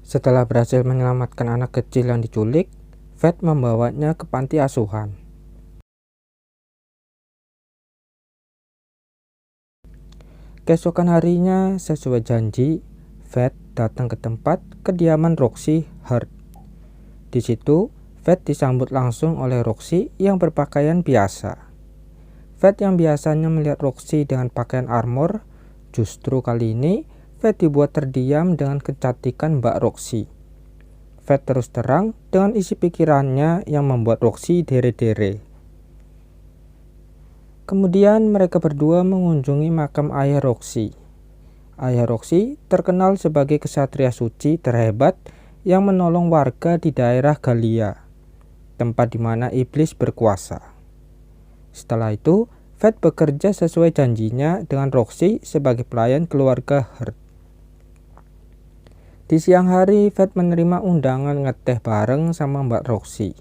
Setelah berhasil menyelamatkan anak kecil yang diculik, Fred membawanya ke panti asuhan. Keesokan harinya, sesuai janji, Fred datang ke tempat kediaman Roxy Hart. Di situ, Fred disambut langsung oleh Roxy yang berpakaian biasa. Fred yang biasanya melihat Roxy dengan pakaian armor, justru kali ini Fred dibuat terdiam dengan kecantikan Mbak Roxy. Fred terus terang dengan isi pikirannya yang membuat Roxy dere-dere. Kemudian mereka berdua mengunjungi makam ayah Roxy. Ayah Roxy terkenal sebagai kesatria suci terhebat yang menolong warga di daerah Galia, tempat di mana iblis berkuasa. Setelah itu, Fred bekerja sesuai janjinya dengan Roxy sebagai pelayan keluarga Hart. Di siang hari, Fred menerima undangan ngeteh bareng sama Mbak Roxy.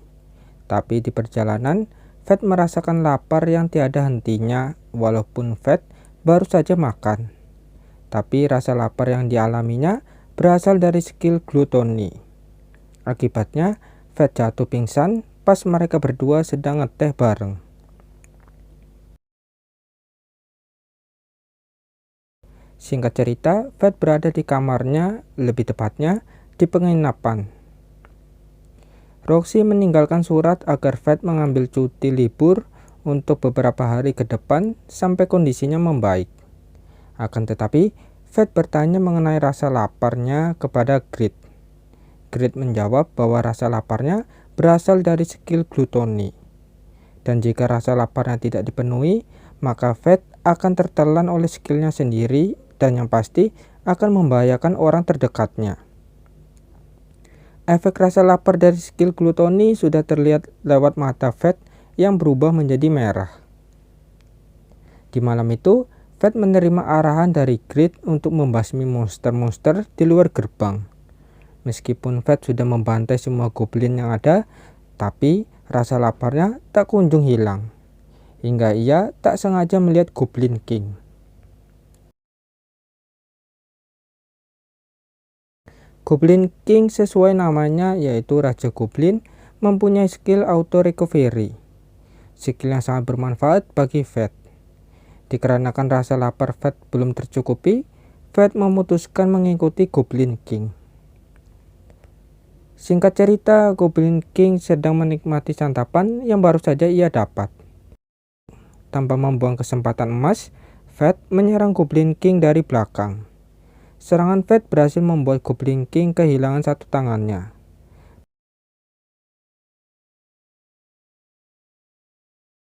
Tapi di perjalanan, Fred merasakan lapar yang tiada hentinya walaupun Fred baru saja makan. Tapi rasa lapar yang dialaminya berasal dari skill glutoni. Akibatnya, Fred jatuh pingsan pas mereka berdua sedang ngeteh bareng. Singkat cerita, Fred berada di kamarnya, lebih tepatnya di penginapan. Roxy meninggalkan surat agar Fred mengambil cuti libur untuk beberapa hari ke depan sampai kondisinya membaik. Akan tetapi, Fred bertanya mengenai rasa laparnya kepada Grit. Grit menjawab bahwa rasa laparnya berasal dari skill glutoni. Dan jika rasa laparnya tidak dipenuhi, maka Fred akan tertelan oleh skillnya sendiri dan yang pasti akan membahayakan orang terdekatnya. Efek rasa lapar dari skill glutoni sudah terlihat lewat mata Fred yang berubah menjadi merah. Di malam itu, Fred menerima arahan dari Grit untuk membasmi monster-monster di luar gerbang. Meskipun Fred sudah membantai semua goblin yang ada, tapi rasa laparnya tak kunjung hilang. Hingga ia tak sengaja melihat Goblin King. Goblin King sesuai namanya yaitu Raja Goblin mempunyai skill auto recovery. Skill yang sangat bermanfaat bagi Fred. Dikarenakan rasa lapar Fred belum tercukupi, Fred memutuskan mengikuti Goblin King. Singkat cerita, Goblin King sedang menikmati santapan yang baru saja ia dapat. Tanpa membuang kesempatan emas, Fred menyerang Goblin King dari belakang. Serangan Fred berhasil membuat Goblin King kehilangan satu tangannya.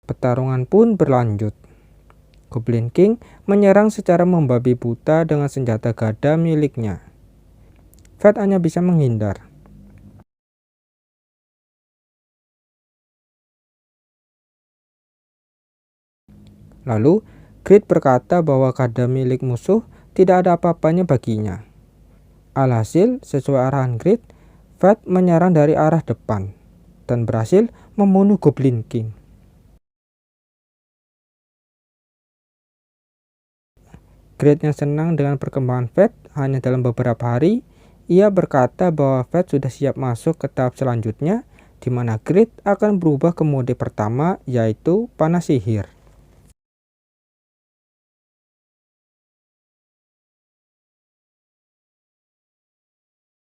Pertarungan pun berlanjut. Goblin King menyerang secara membabi buta dengan senjata gada miliknya. Fred hanya bisa menghindar. Lalu, Grit berkata bahwa gada milik musuh tidak ada apa-apanya baginya. Alhasil, sesuai arahan Grit, Fred menyerang dari arah depan dan berhasil membunuh Goblin King. Grit yang senang dengan perkembangan Fred hanya dalam beberapa hari, ia berkata bahwa Fred sudah siap masuk ke tahap selanjutnya, di mana Grit akan berubah ke mode pertama, yaitu panah sihir.